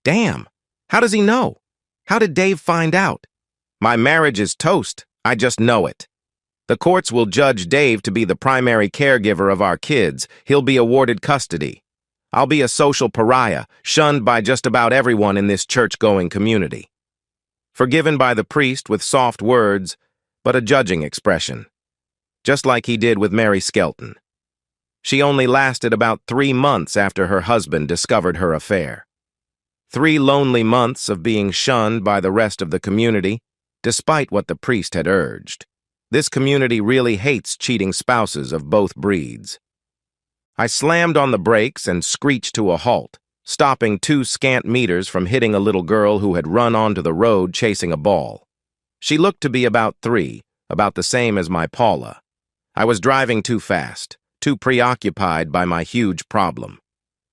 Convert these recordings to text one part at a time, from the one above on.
Damn, how does he know? How did Dave find out? My marriage is toast, I just know it. The courts will judge Dave to be the primary caregiver of our kids. He'll be awarded custody. I'll be a social pariah, shunned by just about everyone in this church-going community. Forgiven by the priest with soft words, but a judging expression. Just like he did with Mary Skelton. She only lasted about 3 months after her husband discovered her affair. 3 lonely months of being shunned by the rest of the community, despite what the priest had urged. This community really hates cheating spouses of both breeds. I slammed on the brakes and screeched to a halt, stopping 2 scant meters from hitting a little girl who had run onto the road chasing a ball. She looked to be about 3, about the same as my Paula. I was driving too fast, too preoccupied by my huge problem.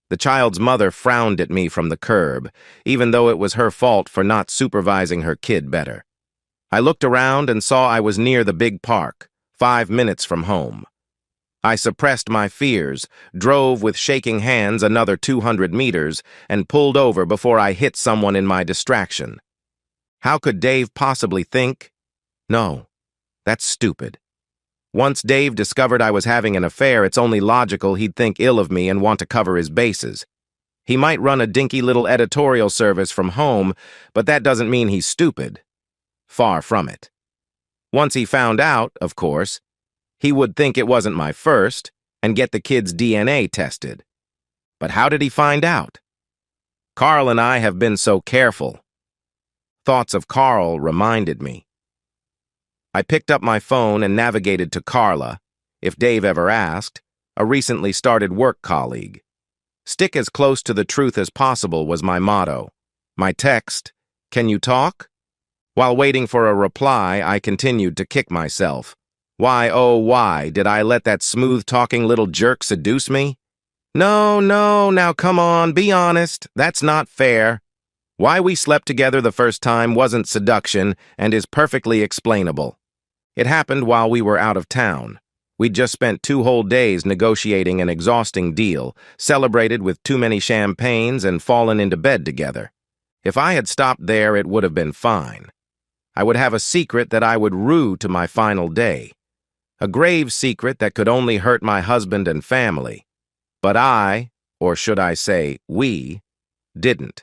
The child's mother frowned at me from the curb, even though it was her fault for not supervising her kid better. I looked around and saw I was near the big park, 5 minutes from home. I suppressed my fears, drove with shaking hands another 200 meters, and pulled over before I hit someone in my distraction. How could Dave possibly think? No, that's stupid. Once Dave discovered I was having an affair, it's only logical he'd think ill of me and want to cover his bases. He might run a dinky little editorial service from home, but that doesn't mean he's stupid. Far from it. Once he found out, of course, he would think it wasn't my first and get the kid's DNA tested. But how did he find out? Carl and I have been so careful. Thoughts of Carl reminded me. I picked up my phone and navigated to Carla, if Dave ever asked, a recently started work colleague. Stick as close to the truth as possible was my motto. My text, "Can you talk?" While waiting for a reply, I continued to kick myself. Why, oh, why did I let that smooth-talking little jerk seduce me? No, now come on, be honest. That's not fair. Why we slept together the first time wasn't seduction and is perfectly explainable. It happened while we were out of town. We'd just spent 2 whole days negotiating an exhausting deal, celebrated with too many champagnes, and fallen into bed together. If I had stopped there, it would have been fine. I would have a secret that I would rue to my final day. A grave secret that could only hurt my husband and family. But I, or should I say we, didn't.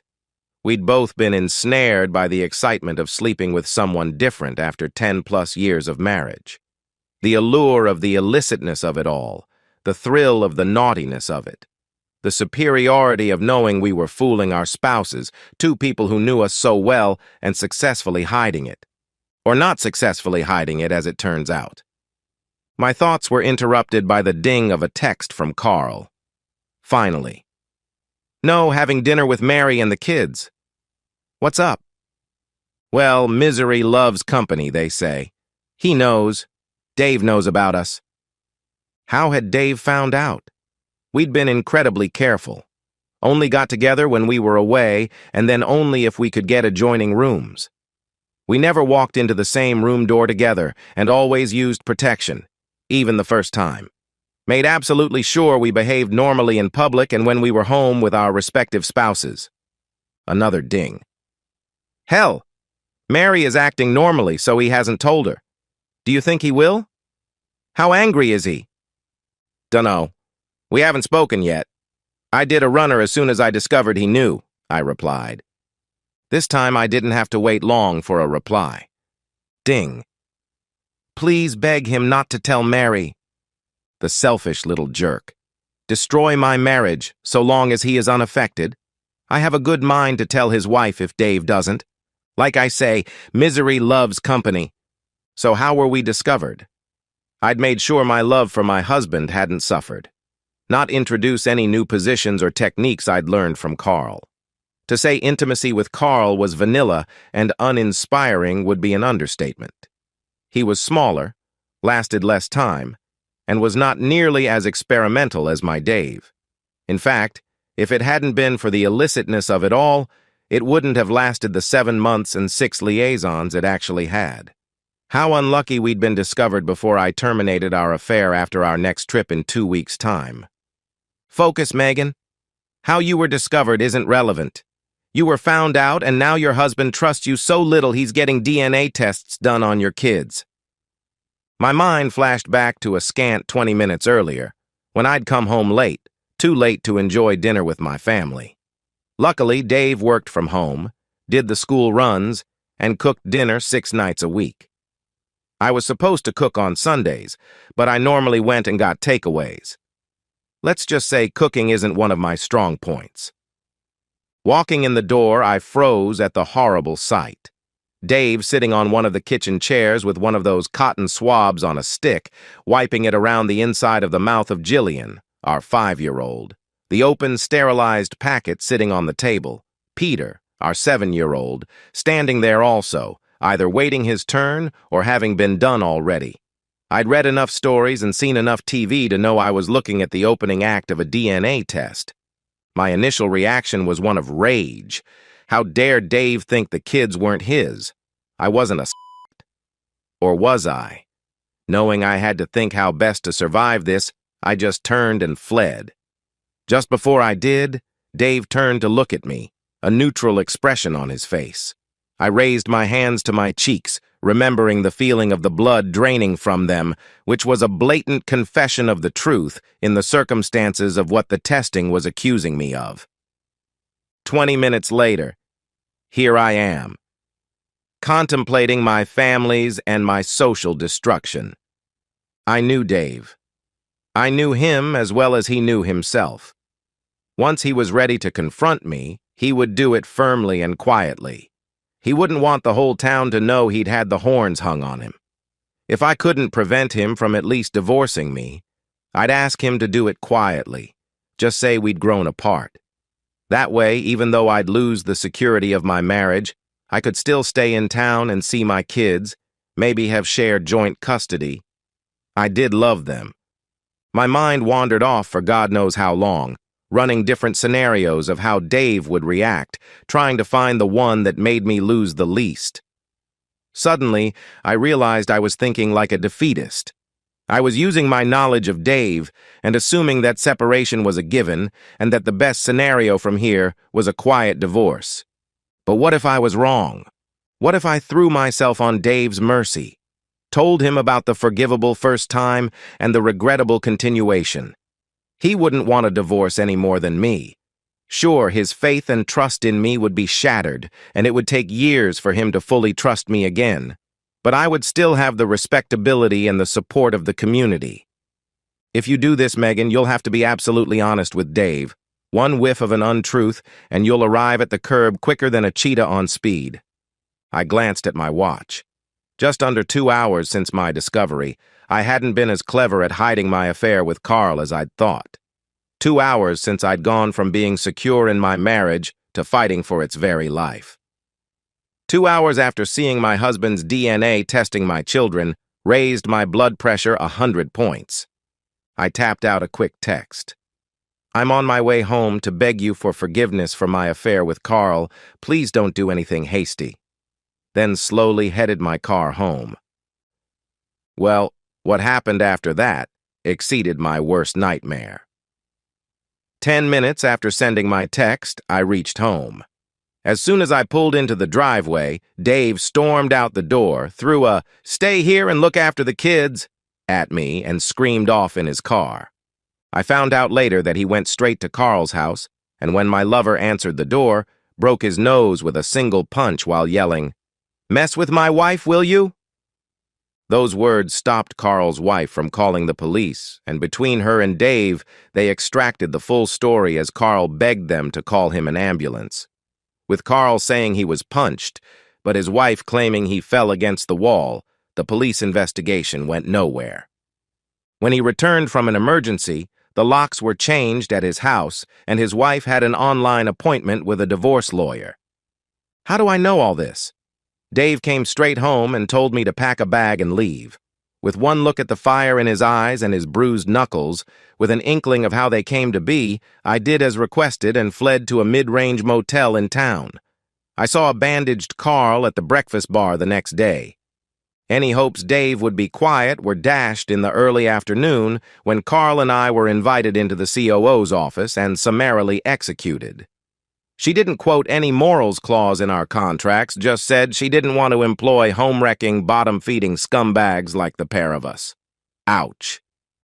We'd both been ensnared by the excitement of sleeping with someone different after 10+ years of marriage. The allure of the illicitness of it all, the thrill of the naughtiness of it. The superiority of knowing we were fooling our spouses, 2 people who knew us so well, and successfully hiding it. Or not successfully hiding it, as it turns out. My thoughts were interrupted by the ding of a text from Carl. Finally. No, having dinner with Mary and the kids. What's up? Well, misery loves company, they say. He knows. Dave knows about us. How had Dave found out? We'd been incredibly careful. Only got together when we were away, and then only if we could get adjoining rooms. We never walked into the same room door together, and always used protection, even the first time. Made absolutely sure we behaved normally in public and when we were home with our respective spouses. Another ding. Hell, Mary is acting normally, so he hasn't told her. Do you think he will? How angry is he? Dunno. We haven't spoken yet. I did a runner as soon as I discovered he knew, I replied. This time I didn't have to wait long for a reply. Ding. Please beg him not to tell Mary. The selfish little jerk. Destroy my marriage, so long as he is unaffected. I have a good mind to tell his wife if Dave doesn't. Like I say, misery loves company. So how were we discovered? I'd made sure my love for my husband hadn't suffered. Not introduce any new positions or techniques I'd learned from Carl. To say intimacy with Carl was vanilla and uninspiring would be an understatement. He was smaller, lasted less time, and was not nearly as experimental as my Dave. In fact, if it hadn't been for the illicitness of it all, it wouldn't have lasted the 7 months and 6 liaisons it actually had. How unlucky we'd been discovered before I terminated our affair after our next trip in 2 weeks' time. Focus, Megan. How you were discovered isn't relevant. You were found out, and now your husband trusts you so little he's getting DNA tests done on your kids. My mind flashed back to a scant 20 minutes earlier, when I'd come home late, too late to enjoy dinner with my family. Luckily, Dave worked from home, did the school runs, and cooked dinner 6 nights a week. I was supposed to cook on Sundays, but I normally went and got takeaways. Let's just say cooking isn't one of my strong points. Walking in the door, I froze at the horrible sight. Dave sitting on one of the kitchen chairs with one of those cotton swabs on a stick, wiping it around the inside of the mouth of Jillian, our 5-year-old. The open, sterilized packet sitting on the table. Peter, our 7-year-old, standing there also, either waiting his turn or having been done already. I'd read enough stories and seen enough TV to know I was looking at the opening act of a DNA test. My initial reaction was one of rage. How dare Dave think the kids weren't his? I wasn't a Or was I? Knowing I had to think how best to survive this, I just turned and fled. Just before I did, Dave turned to look at me, a neutral expression on his face. I raised my hands to my cheeks, remembering the feeling of the blood draining from them, which was a blatant confession of the truth in the circumstances of what the testing was accusing me of. 20 minutes later, here I am, contemplating my family's and my social destruction. I knew Dave. I knew him as well as he knew himself. Once he was ready to confront me, he would do it firmly and quietly. He wouldn't want the whole town to know he'd had the horns hung on him. If I couldn't prevent him from at least divorcing me, I'd ask him to do it quietly. Just say we'd grown apart. That way, even though I'd lose the security of my marriage, I could still stay in town and see my kids, maybe have shared joint custody. I did love them. My mind wandered off for God knows how long, running different scenarios of how Dave would react, trying to find the one that made me lose the least. Suddenly, I realized I was thinking like a defeatist. I was using my knowledge of Dave and assuming that separation was a given and that the best scenario from here was a quiet divorce. But what if I was wrong? What if I threw myself on Dave's mercy, told him about the forgivable first time and the regrettable continuation? He wouldn't want a divorce any more than me. Sure, his faith and trust in me would be shattered, and it would take years for him to fully trust me again. But I would still have the respectability and the support of the community. If you do this, Megan, you'll have to be absolutely honest with Dave. One whiff of an untruth, and you'll arrive at the curb quicker than a cheetah on speed. I glanced at my watch. Just under 2 hours since my discovery, I hadn't been as clever at hiding my affair with Carl as I'd thought. 2 hours since I'd gone from being secure in my marriage to fighting for its very life. 2 hours after seeing my husband's DNA testing my children raised my blood pressure 100 points. I tapped out a quick text. I'm on my way home to beg you for forgiveness for my affair with Carl. Please don't do anything hasty. Then slowly headed my car home. Well, what happened after that exceeded my worst nightmare. 10 minutes after sending my text, I reached home. As soon as I pulled into the driveway, Dave stormed out the door, threw a "stay here and look after the kids" at me, and screamed off in his car. I found out later that he went straight to Carl's house, and when my lover answered the door, broke his nose with a single punch while yelling, "Mess with my wife, will you?" Those words stopped Carl's wife from calling the police, and between her and Dave, they extracted the full story as Carl begged them to call him an ambulance. With Carl saying he was punched, but his wife claiming he fell against the wall, the police investigation went nowhere. When he returned from an emergency, the locks were changed at his house, and his wife had an online appointment with a divorce lawyer. How do I know all this? Dave came straight home and told me to pack a bag and leave. With one look at the fire in his eyes and his bruised knuckles, with an inkling of how they came to be, I did as requested and fled to a mid-range motel in town. I saw a bandaged Carl at the breakfast bar the next day. Any hopes Dave would be quiet were dashed in the early afternoon when Carl and I were invited into the COO's office and summarily executed. She didn't quote any morals clause in our contracts, just said she didn't want to employ home-wrecking, bottom-feeding scumbags like the pair of us. Ouch.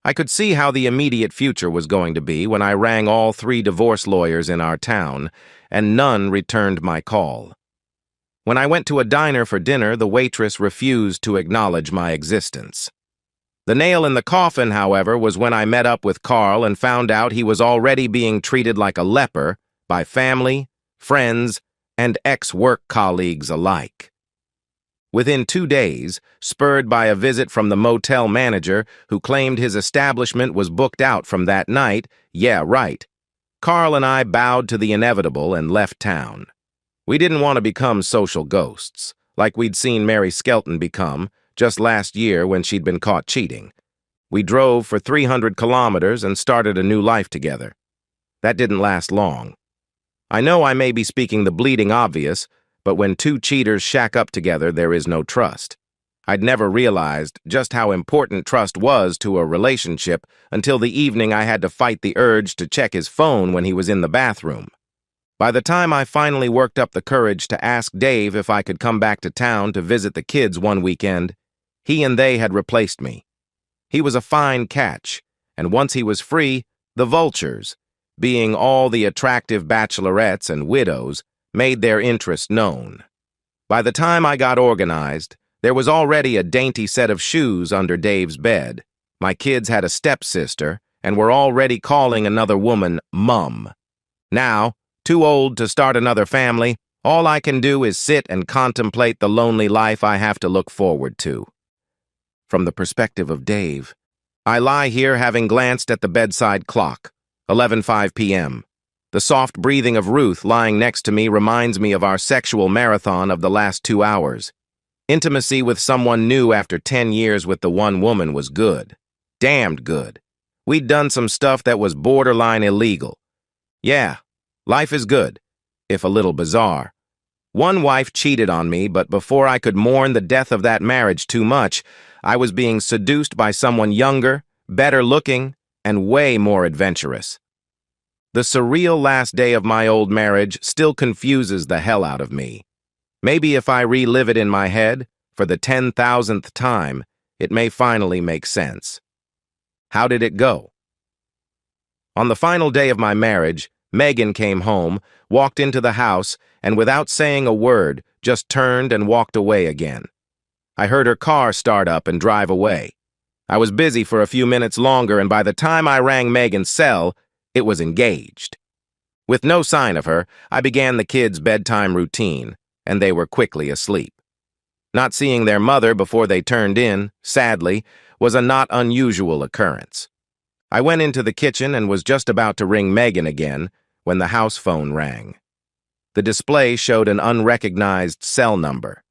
I could see how the immediate future was going to be when I rang all 3 divorce lawyers in our town, and none returned my call. When I went to a diner for dinner, the waitress refused to acknowledge my existence. The nail in the coffin, however, was when I met up with Carl and found out he was already being treated like a leper by family, friends, and ex-work colleagues alike. Within 2 days, spurred by a visit from the motel manager who claimed his establishment was booked out from that night, yeah, right, Carl and I bowed to the inevitable and left town. We didn't want to become social ghosts, like we'd seen Mary Skelton become just last year when she'd been caught cheating. We drove for 300 kilometers and started a new life together. That didn't last long. I know I may be speaking the bleeding obvious, but when 2 cheaters shack up together, there is no trust. I'd never realized just how important trust was to a relationship until the evening I had to fight the urge to check his phone when he was in the bathroom. By the time I finally worked up the courage to ask Dave if I could come back to town to visit the kids one weekend, he and they had replaced me. He was a fine catch, and once he was free, the vultures, being all the attractive bachelorettes and widows, made their interest known. By the time I got organized, there was already a dainty set of shoes under Dave's bed. My kids had a stepsister and were already calling another woman Mum. Now, too old to start another family, all I can do is sit and contemplate the lonely life I have to look forward to. From the perspective of Dave, I lie here having glanced at the bedside clock, 11:05 p.m. The soft breathing of Ruth lying next to me reminds me of our sexual marathon of the last 2 hours. Intimacy with someone new after 10 years with the one woman was good. Damned good. We'd done some stuff that was borderline illegal. Yeah, life is good, if a little bizarre. One wife cheated on me, but before I could mourn the death of that marriage too much, I was being seduced by someone younger, better looking, and way more adventurous. The surreal last day of my old marriage still confuses the hell out of me. Maybe if I relive it in my head, for the 10,000th time, it may finally make sense. How did it go? On the final day of my marriage, Megan came home, walked into the house, and without saying a word, just turned and walked away again. I heard her car start up and drive away. I was busy for a few minutes longer, and by the time I rang Megan's cell, it was engaged. With no sign of her, I began the kids' bedtime routine, and they were quickly asleep. Not seeing their mother before they turned in, sadly, was a not unusual occurrence. I went into the kitchen and was just about to ring Megan again when the house phone rang. The display showed an unrecognized cell number.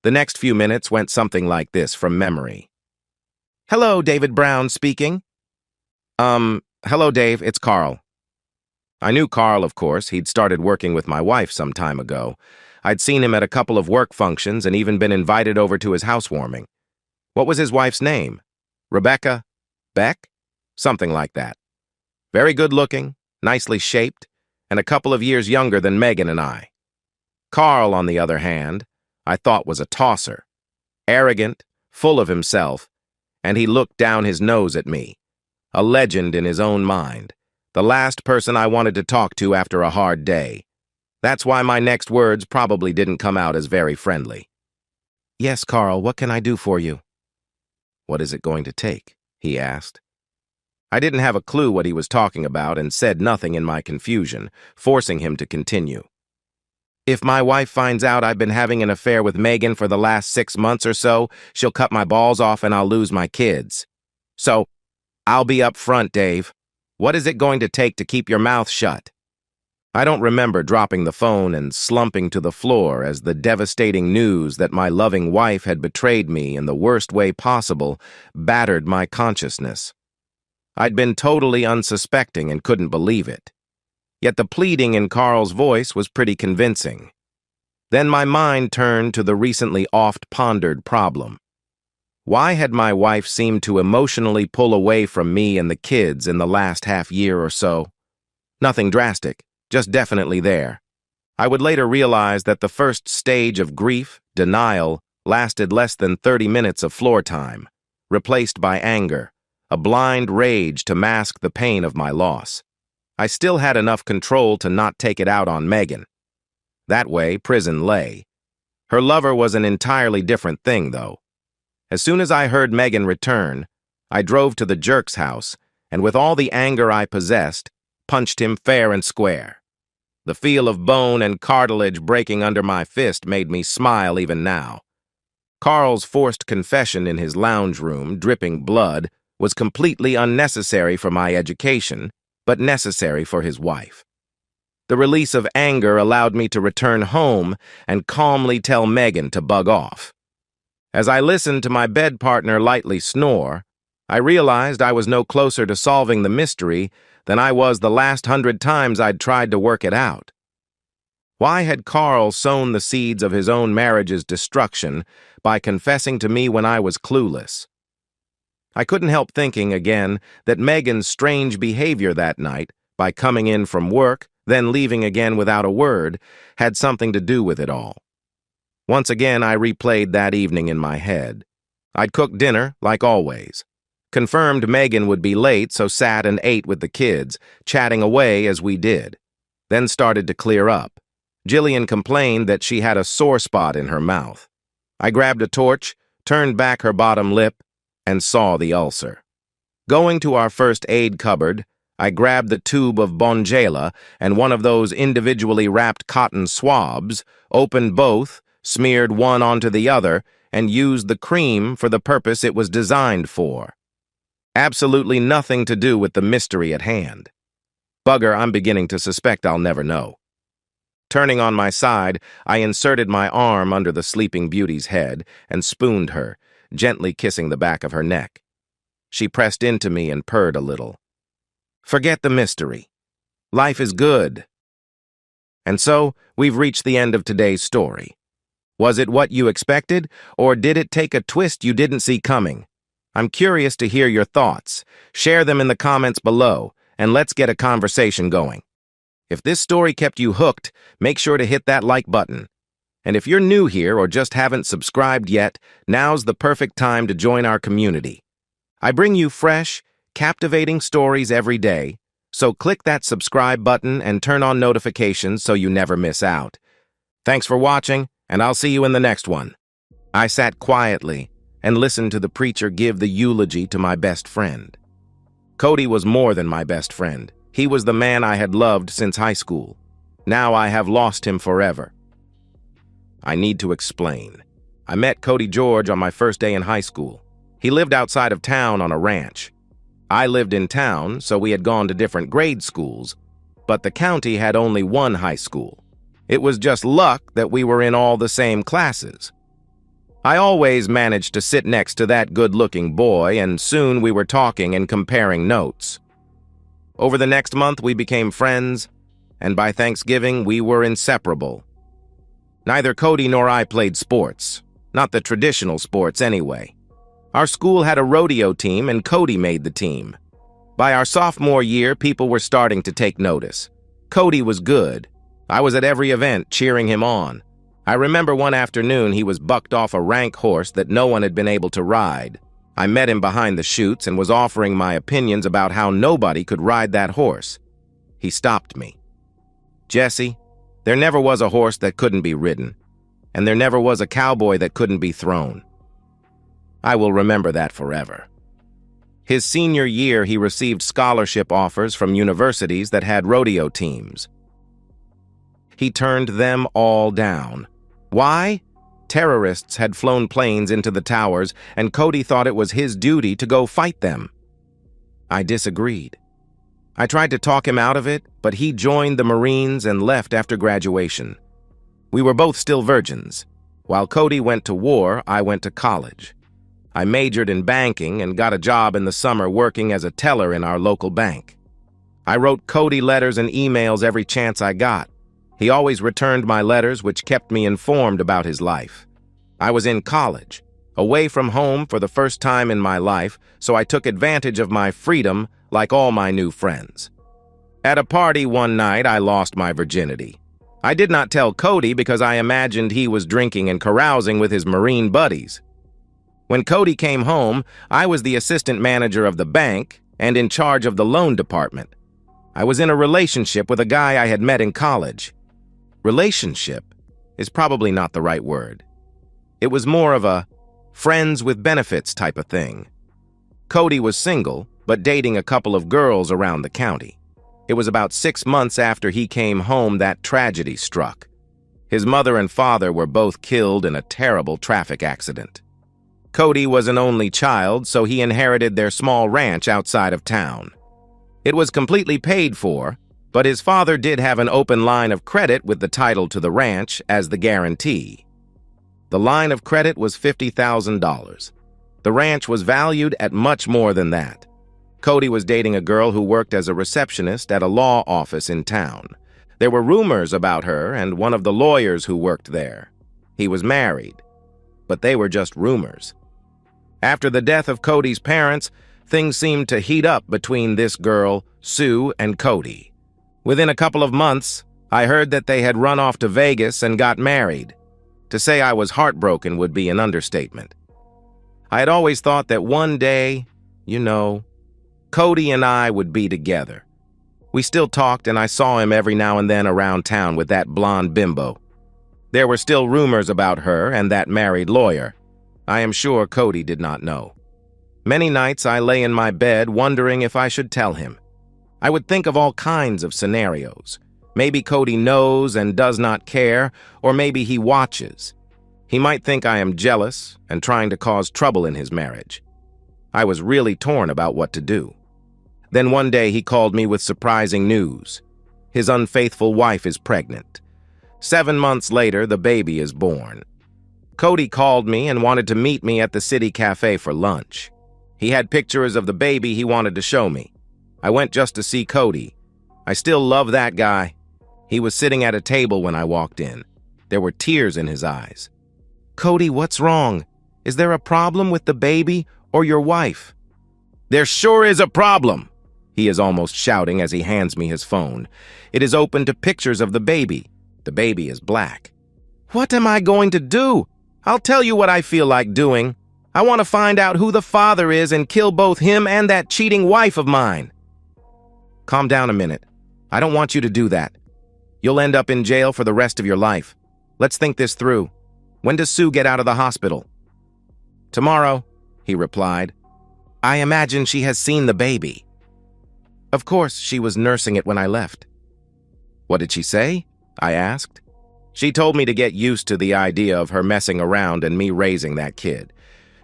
The next few minutes went something like this from memory. "Hello, David Brown speaking." Hello, Dave, it's Carl." I knew Carl, of course. He'd started working with my wife some time ago. I'd seen him at a couple of work functions and even been invited over to his housewarming. What was his wife's name? Rebecca? Beck? Something like that. Very good-looking, nicely shaped, and a couple of years younger than Megan and I. Carl, on the other hand, I thought was a tosser. Arrogant, full of himself, and he looked down his nose at me. A legend in his own mind. The last person I wanted to talk to after a hard day. That's why my next words probably didn't come out as very friendly. "Yes, Carl, what can I do for you?" "What is it going to take?" he asked. I didn't have a clue what he was talking about and said nothing in my confusion, forcing him to continue. "If my wife finds out I've been having an affair with Megan for the last 6 months or so, she'll cut my balls off and I'll lose my kids. So, I'll be up front, Dave. What is it going to take to keep your mouth shut?" I don't remember dropping the phone and slumping to the floor as the devastating news that my loving wife had betrayed me in the worst way possible battered my consciousness. I'd been totally unsuspecting and couldn't believe it. Yet the pleading in Carl's voice was pretty convincing. Then my mind turned to the recently oft-pondered problem. Why had my wife seemed to emotionally pull away from me and the kids in the last half year or so? Nothing drastic, just definitely there. I would later realize that the first stage of grief, denial, lasted less than 30 minutes of floor time, replaced by anger, a blind rage to mask the pain of my loss. I still had enough control to not take it out on Megan. That way, prison lay. Her lover was an entirely different thing, though. As soon as I heard Megan return, I drove to the jerk's house, and with all the anger I possessed, punched him fair and square. The feel of bone and cartilage breaking under my fist made me smile even now. Carl's forced confession in his lounge room, dripping blood, was completely unnecessary for my education, but necessary for his wife. The release of anger allowed me to return home and calmly tell Megan to bug off. As I listened to my bed partner lightly snore, I realized I was no closer to solving the mystery than I was the last 100 times I'd tried to work it out. Why had Carl sown the seeds of his own marriage's destruction by confessing to me when I was clueless? I couldn't help thinking again that Megan's strange behavior that night, by coming in from work, then leaving again without a word, had something to do with it all. Once again, I replayed that evening in my head. I'd cooked dinner, like always. Confirmed Megan would be late, so sat and ate with the kids, chatting away as we did. Then started to clear up. Jillian complained that she had a sore spot in her mouth. I grabbed a torch, turned back her bottom lip, and saw the ulcer. Going to our first aid cupboard, I grabbed the tube of Bonjela and one of those individually wrapped cotton swabs, opened both, smeared one onto the other, and used the cream for the purpose it was designed for. Absolutely nothing to do with the mystery at hand. Bugger, I'm beginning to suspect I'll never know. Turning on my side, I inserted my arm under the sleeping beauty's head and spooned her, gently kissing the back of her neck. She pressed into me and purred a little. Forget the mystery. Life is good. And so, we've reached the end of today's story. Was it what you expected, or did it take a twist you didn't see coming? I'm curious to hear your thoughts. Share them in the comments below, and let's get a conversation going. If this story kept you hooked, make sure to hit that like button. And if you're new here or just haven't subscribed yet, now's the perfect time to join our community. I bring you fresh, captivating stories every day, so click that subscribe button and turn on notifications so you never miss out. Thanks for watching, and I'll see you in the next one. I sat quietly and listened to the preacher give the eulogy to my best friend. Cody was more than my best friend. He was the man I had loved since high school. Now I have lost him forever. I need to explain. I met Cody George on my first day in high school. He lived outside of town on a ranch. I lived in town, so we had gone to different grade schools, but the county had only one high school. It was just luck that we were in all the same classes. I always managed to sit next to that good-looking boy, and soon we were talking and comparing notes. Over the next month, we became friends, and by Thanksgiving, we were inseparable. Neither Cody nor I played sports, not the traditional sports anyway. Our school had a rodeo team, and Cody made the team. By our sophomore year, people were starting to take notice. Cody was good. I was at every event cheering him on. I remember one afternoon he was bucked off a rank horse that no one had been able to ride. I met him behind the chutes and was offering my opinions about how nobody could ride that horse. He stopped me. Jesse, there never was a horse that couldn't be ridden, and there never was a cowboy that couldn't be thrown. I will remember that forever. His senior year, he received scholarship offers from universities that had rodeo teams. He turned them all down. Why? Terrorists had flown planes into the towers, and Cody thought it was his duty to go fight them. I disagreed. I tried to talk him out of it, but he joined the Marines and left after graduation. We were both still virgins. While Cody went to war, I went to college. I majored in banking and got a job in the summer working as a teller in our local bank. I wrote Cody letters and emails every chance I got. He always returned my letters, which kept me informed about his life. I was in college, away from home for the first time in my life, so I took advantage of my freedom like all my new friends. At a party one night, I lost my virginity. I did not tell Cody because I imagined he was drinking and carousing with his Marine buddies. When Cody came home, I was the assistant manager of the bank and in charge of the loan department. I was in a relationship with a guy I had met in college. Relationship is probably not the right word. It was more of a friends with benefits type of thing. Cody was single, but dating a couple of girls around the county. It was about 6 months after he came home that tragedy struck. His mother and father were both killed in a terrible traffic accident. Cody was an only child, so he inherited their small ranch outside of town. It was completely paid for, but his father did have an open line of credit with the title to the ranch as the guarantee. The line of credit was $50,000. The ranch was valued at much more than that. Cody was dating a girl who worked as a receptionist at a law office in town. There were rumors about her and one of the lawyers who worked there. He was married, but they were just rumors. After the death of Cody's parents, things seemed to heat up between this girl, Sue, and Cody. Within a couple of months, I heard that they had run off to Vegas and got married. To say I was heartbroken would be an understatement. I had always thought that one day, Cody and I would be together. We still talked, and I saw him every now and then around town with that blonde bimbo. There were still rumors about her and that married lawyer. I am sure Cody did not know. Many nights I lay in my bed wondering if I should tell him. I would think of all kinds of scenarios. Maybe Cody knows and does not care, or maybe he watches. He might think I am jealous and trying to cause trouble in his marriage. I was really torn about what to do. Then one day he called me with surprising news. His unfaithful wife is pregnant. 7 months later, the baby is born. Cody called me and wanted to meet me at the city cafe for lunch. He had pictures of the baby he wanted to show me. I went just to see Cody. I still love that guy. He was sitting at a table when I walked in. There were tears in his eyes. "Cody, what's wrong? Is there a problem with the baby or your wife?" "There sure is a problem," he is almost shouting as he hands me his phone. It is open to pictures of the baby. The baby is black. "What am I going to do? I'll tell you what I feel like doing. I want to find out who the father is and kill both him and that cheating wife of mine." "Calm down a minute. I don't want you to do that. You'll end up in jail for the rest of your life. Let's think this through. When does Sue get out of the hospital?" "Tomorrow," he replied. "I imagine she has seen the baby." "Of course, she was nursing it when I left." "What did she say?" I asked. "She told me to get used to the idea of her messing around and me raising that kid.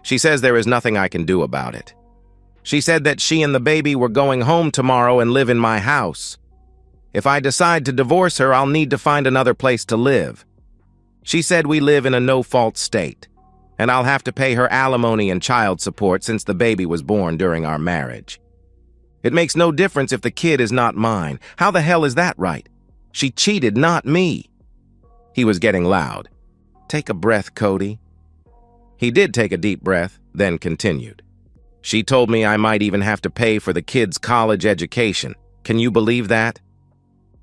She says there is nothing I can do about it. She said that she and the baby were going home tomorrow and live in my house. If I decide to divorce her, I'll need to find another place to live. She said we live in a no-fault state, and I'll have to pay her alimony and child support since the baby was born during our marriage. It makes no difference if the kid is not mine. How the hell is that right? She cheated, not me." He was getting loud. "Take a breath, Cody." He did take a deep breath, then continued. "She told me I might even have to pay for the kid's college education. Can you believe that?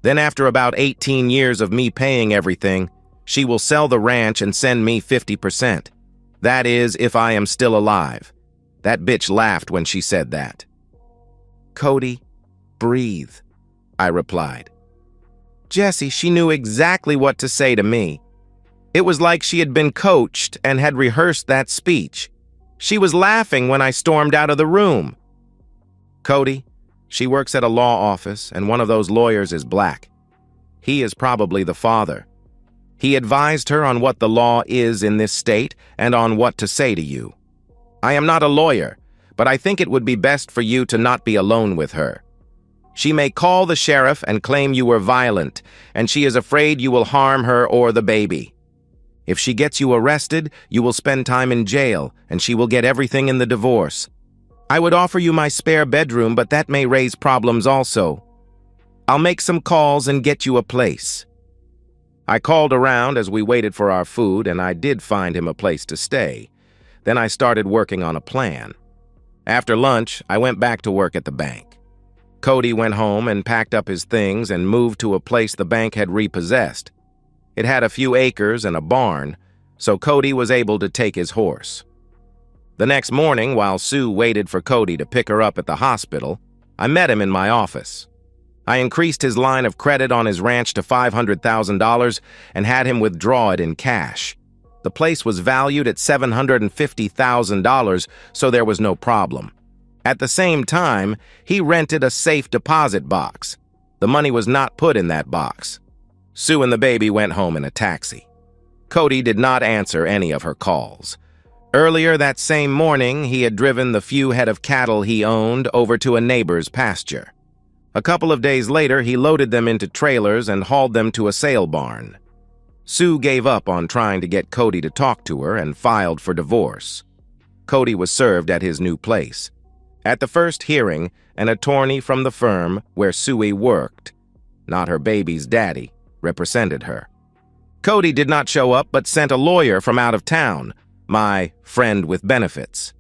Then after about 18 years of me paying everything, she will sell the ranch and send me 50%. That is, if I am still alive." That bitch laughed when she said that. "Cody, breathe," I replied. Jesse, she knew exactly what to say to me. It was like she had been coached and had rehearsed that speech. She was laughing when I stormed out of the room. "Cody, she works at a law office, and one of those lawyers is black. He is probably the father. He advised her on what the law is in this state and on what to say to you. I am not a lawyer, but I think it would be best for you to not be alone with her. She may call the sheriff and claim you were violent, and she is afraid you will harm her or the baby. If she gets you arrested, you will spend time in jail, and she will get everything in the divorce. I would offer you my spare bedroom, but that may raise problems also. I'll make some calls and get you a place." I called around as we waited for our food, and I did find him a place to stay. Then I started working on a plan. After lunch, I went back to work at the bank. Cody went home and packed up his things and moved to a place the bank had repossessed. It had a few acres and a barn, so Cody was able to take his horse. The next morning, while Sue waited for Cody to pick her up at the hospital, I met him in my office. I increased his line of credit on his ranch to $500,000 and had him withdraw it in cash. The place was valued at $750,000, so there was no problem. At the same time, he rented a safe deposit box. The money was not put in that box. Sue and the baby went home in a taxi. Cody did not answer any of her calls. Earlier that same morning, he had driven the few head of cattle he owned over to a neighbor's pasture. A couple of days later, he loaded them into trailers and hauled them to a sale barn. Sue gave up on trying to get Cody to talk to her and filed for divorce. Cody was served at his new place. At the first hearing, an attorney from the firm where Sue worked, not her baby's daddy, represented her. Cody did not show up but sent a lawyer from out of town, my friend with benefits.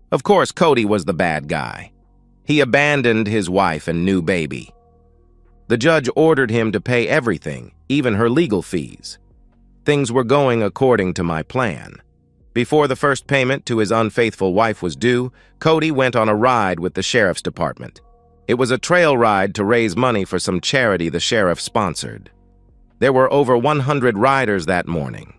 Of course, Cody was the bad guy. He abandoned his wife and new baby. The judge ordered him to pay everything, even her legal fees. Things were going according to my plan. Before the first payment to his unfaithful wife was due, Cody went on a ride with the sheriff's department. It was a trail ride to raise money for some charity the sheriff sponsored. There were over 100 riders that morning.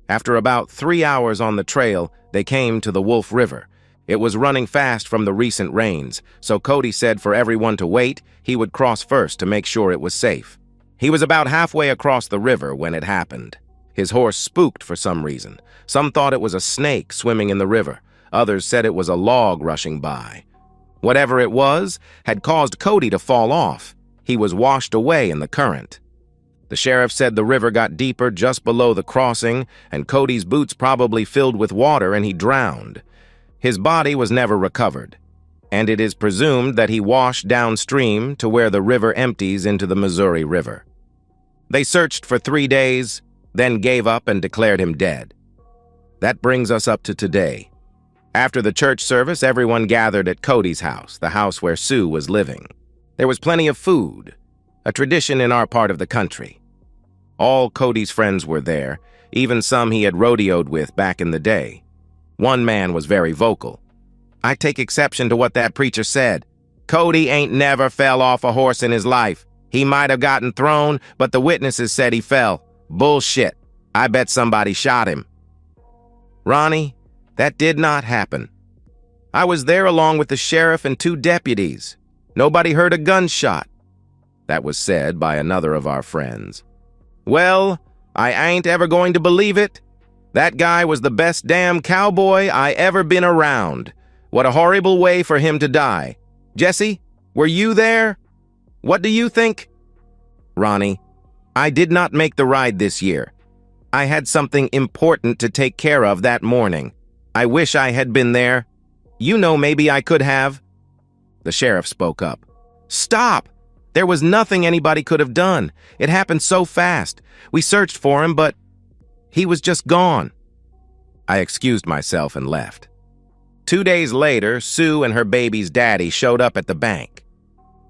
After about 3 hours on the trail, they came to the Wolf River. It was running fast from the recent rains, so Cody said for everyone to wait, he would cross first to make sure it was safe. He was about halfway across the river when it happened. His horse spooked for some reason. Some thought it was a snake swimming in the river. Others said it was a log rushing by. Whatever it was had caused Cody to fall off. He was washed away in the current. The sheriff said the river got deeper just below the crossing, and Cody's boots probably filled with water and he drowned. His body was never recovered, and it is presumed that he washed downstream to where the river empties into the Missouri River. They searched for 3 days, then gave up and declared him dead. That brings us up to today. After the church service, everyone gathered at Cody's house, the house where Sue was living. There was plenty of food, a tradition in our part of the country. All Cody's friends were there, even some he had rodeoed with back in the day. One man was very vocal. "I take exception to what that preacher said. Cody ain't never fell off a horse in his life. He might have gotten thrown, but the witnesses said he fell. Bullshit. I bet somebody shot him." Ronnie, that did not happen. I was there along with the sheriff and 2 deputies. Nobody heard a gunshot. That was said by another of our friends. "Well, I ain't ever going to believe it. That guy was the best damn cowboy I ever been around. What a horrible way for him to die. Jesse, were you there? What do you think?" Ronnie, I did not make the ride this year. I had something important to take care of that morning. I wish I had been there. You know, maybe I could have. The sheriff spoke up. "Stop! There was nothing anybody could have done. It happened so fast. We searched for him, but he was just gone." I excused myself and left. 2 days later, Sue and her baby's daddy showed up at the bank.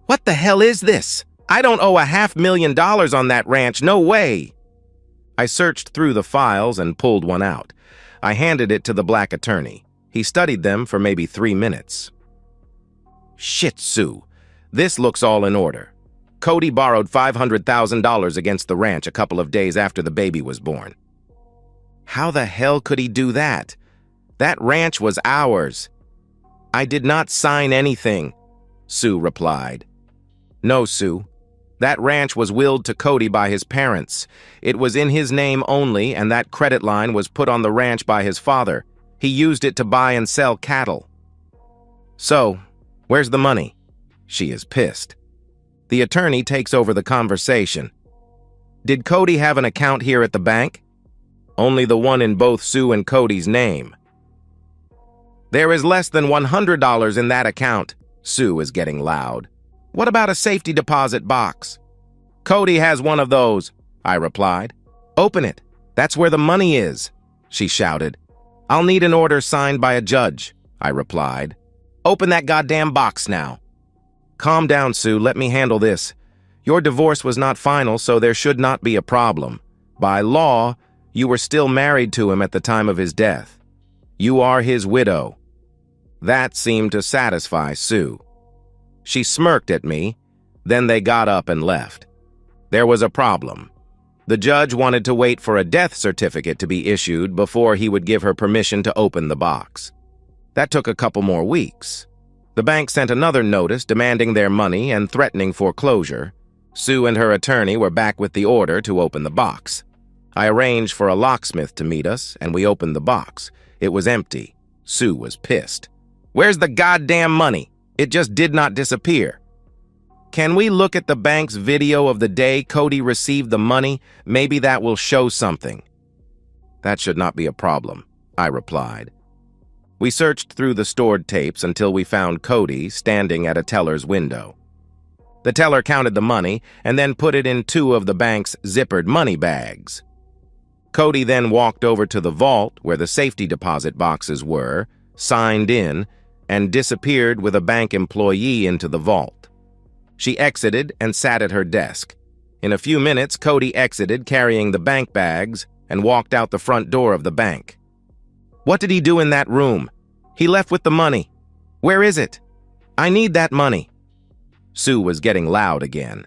"What the hell is this? I don't owe $500,000 on that ranch, no way." I searched through the files and pulled one out. I handed it to the black attorney. He studied them for maybe 3 minutes. "Shit, Sue. This looks all in order. Cody borrowed $500,000 against the ranch a couple of days after the baby was born." "How the hell could he do that? That ranch was ours." "I did not sign anything," Sue replied. "No, Sue. That ranch was willed to Cody by his parents. It was in his name only, and that credit line was put on the ranch by his father. He used it to buy and sell cattle." "So, where's the money?" She is pissed. The attorney takes over the conversation. "Did Cody have an account here at the bank?" "Only the one in both Sue and Cody's name." "There is less than $100 in that account." Sue is getting loud. "What about a safety deposit box?" "Cody has one of those," I replied. "Open it. That's where the money is," she shouted. "I'll need an order signed by a judge," I replied. "Open that goddamn box now." Calm down, Sue. Let me handle this. Your divorce was not final, so there should not be a problem. By law, you were still married to him at the time of his death. You are his widow. That seemed to satisfy Sue. She smirked at me, then they got up and left. There was a problem. The judge wanted to wait for a death certificate to be issued before he would give her permission to open the box. That took a couple more weeks. The bank sent another notice demanding their money and threatening foreclosure. Sue and her attorney were back with the order to open the box. I arranged for a locksmith to meet us, and we opened the box. It was empty. Sue was pissed. Where's the goddamn money? It just did not disappear. Can we look at the bank's video of the day Cody received the money? Maybe that will show something. That should not be a problem, I replied. We searched through the stored tapes until we found Cody standing at a teller's window. The teller counted the money and then put it in 2 of the bank's zippered money bags. Cody then walked over to the vault where the safety deposit boxes were, signed in, and disappeared with a bank employee into the vault. She exited and sat at her desk. In a few minutes, Cody exited carrying the bank bags and walked out the front door of the bank. What did he do in that room? He left with the money. Where is it? I need that money. Sue was getting loud again.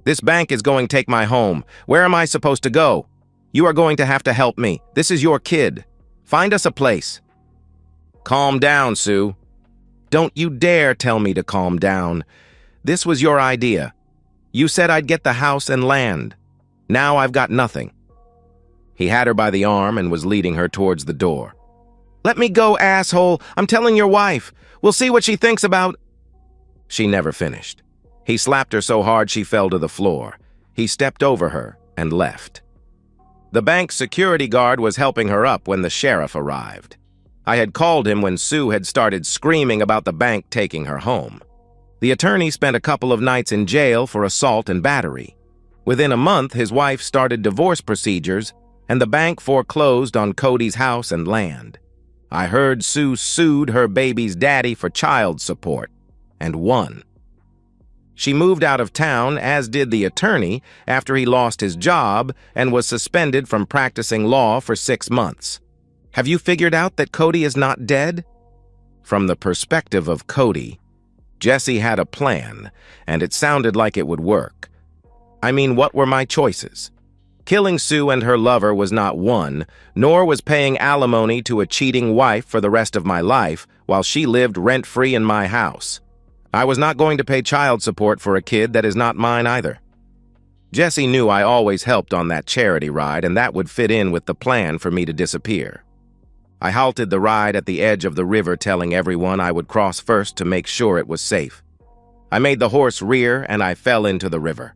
This bank is going to take my home. Where am I supposed to go? You are going to have to help me. This is your kid. Find us a place. Calm down, Sue. Don't you dare tell me to calm down. This was your idea. You said I'd get the house and land. Now I've got nothing. He had her by the arm and was leading her towards the door. Let me go, asshole. I'm telling your wife. We'll see what she thinks about... She never finished. He slapped her so hard she fell to the floor. He stepped over her and left. The bank's security guard was helping her up when the sheriff arrived. I had called him when Sue had started screaming about the bank taking her home. The attorney spent a couple of nights in jail for assault and battery. Within a month, his wife started divorce procedures, and the bank foreclosed on Cody's house and land. I heard Sue sued her baby's daddy for child support, and won. She moved out of town, as did the attorney, after he lost his job and was suspended from practicing law for 6 months. Have you figured out that Cody is not dead? From the perspective of Cody, Jesse had a plan, and it sounded like it would work. I mean, what were my choices? Killing Sue and her lover was not one, nor was paying alimony to a cheating wife for the rest of my life while she lived rent-free in my house. I was not going to pay child support for a kid that is not mine either. Jesse knew I always helped on that charity ride, and that would fit in with the plan for me to disappear. I halted the ride at the edge of the river, telling everyone I would cross first to make sure it was safe. I made the horse rear, and I fell into the river.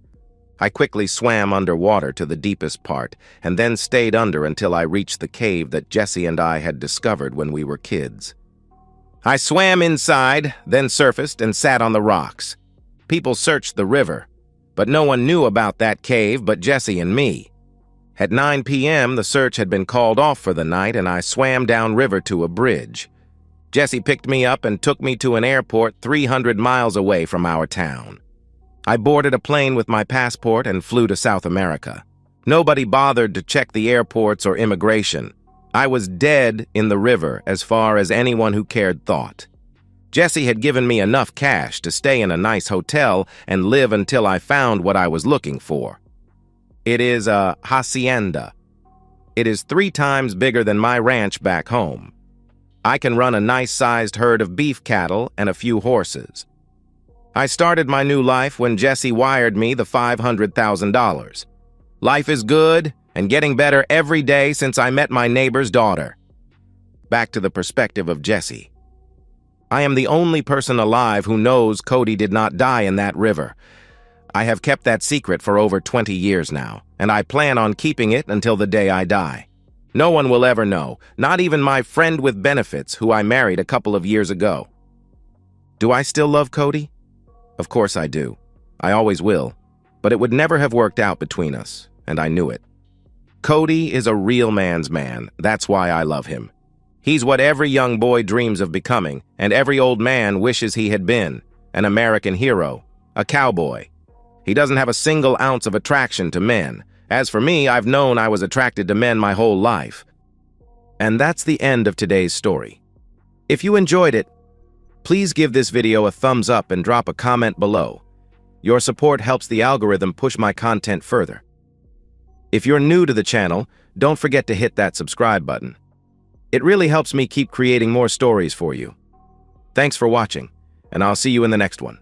I quickly swam underwater to the deepest part, and then stayed under until I reached the cave that Jesse and I had discovered when we were kids. I swam inside, then surfaced and sat on the rocks. People searched the river, but no one knew about that cave but Jesse and me. At 9 p.m., the search had been called off for the night, and I swam downriver to a bridge. Jesse picked me up and took me to an airport 300 miles away from our town. I boarded a plane with my passport and flew to South America. Nobody bothered to check the airports or immigration. I was dead in the river as far as anyone who cared thought. Jesse had given me enough cash to stay in a nice hotel and live until I found what I was looking for. It is a hacienda. It is 3 times bigger than my ranch back home. I can run a nice-sized herd of beef cattle and a few horses. I started my new life when Jesse wired me the $500,000. Life is good and getting better every day since I met my neighbor's daughter. Back to the perspective of Jesse. I am the only person alive who knows Cody did not die in that river. I have kept that secret for over 20 years now, and I plan on keeping it until the day I die. No one will ever know, not even my friend with benefits who I married a couple of years ago. Do I still love Cody? Of course I do. I always will. But it would never have worked out between us, and I knew it. Cody is a real man's man. That's why I love him. He's what every young boy dreams of becoming, and every old man wishes he had been. an American hero, a cowboy. He doesn't have a single ounce of attraction to men. As for me, I've known I was attracted to men my whole life. And that's the end of today's story. If you enjoyed it, please give this video a thumbs up and drop a comment below. Your support helps the algorithm push my content further. If you're new to the channel, don't forget to hit that subscribe button. It really helps me keep creating more stories for you. Thanks for watching, and I'll see you in the next one.